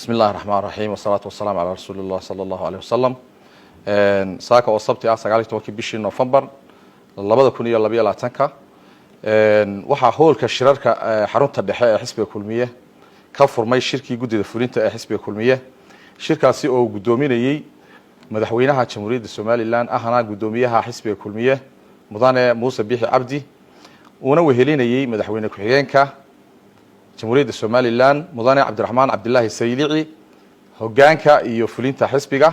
بسم الله الرحمن الرحيم والصلاة والسلام على رسول الله صلى الله عليه وسلم. saaka oo sabti ah 19 bishii November 2022 waxa hoolka shirarka xarunta dhexe ee xisbiga kulmiye ka furmay shirkii gudida fulinta ee xisbiga kulmiye shirkaasi oo gudoominayay madaxweynaha Jamhuuriyadda Soomaaliland ahna gudoomiyaha xisbiga kulmiye mudane Muuse Biixi Cabdi una wehelinayay madaxweyne ku-xigeenka Jamhuuriyadda Soomaaliland mudane Cabdiraxmaan Cabdillaahi Saylici hoggaanka iyo fulinta xisbiga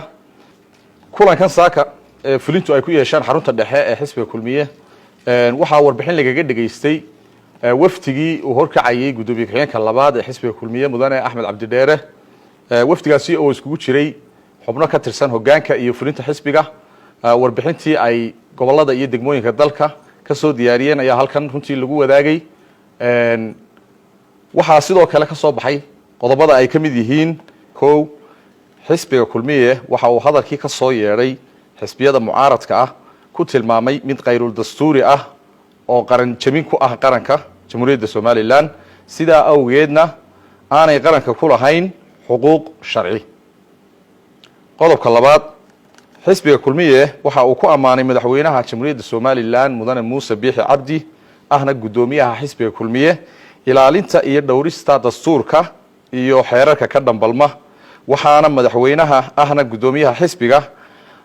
kulankan saaka fulintu ay ku yeeshaan xarunta dhexe ee xisbiga kulmiye waxa warbixin lagaga dhageystay waftigii uu horkacayay gudoomiye ku-xigeenka labaad ee xisbiga kulmiye mudane Axmed Cabdi Dheere waftigaasi oo iskugu jiray xubno ka tirsan hoggaanka iyo fulinta xisbiga warbixintii ay gobolada iyo degmooyinka dalka ka soo diyaariyeen ayaa halkan runtii lagu wadaagay waxaa sidoo kale ka soo baxay qodobada ay ka mid yihiin koow xisbiga kulmiye waxa uu hadalkii ka soo yeeray xisbiyada mucaaradka ah ku tilmaamay mid qayrul dastuuri ah oo qaran jamin ku ah qaranka Jamhuuriyadda Soomaaliland sida awgeedna aanay qaranka ku lahayn xuquuq sharci. qodobka labaad xisbiga kulmiye waxa uu ku amaanay madaxweynaha Jamhuuriyadda Soomaaliland mudane Muuse Biixi Cabdi ahna gudoomiyaha xisbiga kulmiye ilaalinta iyo dhowrista dastuurka iyo xeerarka ka dhambalma waxaana madaxweynaha ahna gudoomiyaha xisbiga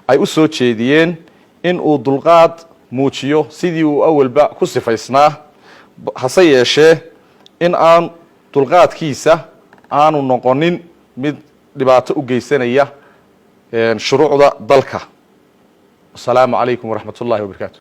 ay u soo jeediyeen in uu dulqaad muujiyo sidii uu awalba ku sifaysnaa hase yeeshee in aan dulqaadkiisa aanu noqonin mid dhibaato u geysanaya shuruucda dalka. Assalaamu calaykum waraxmatullaahi wabarakaatuh.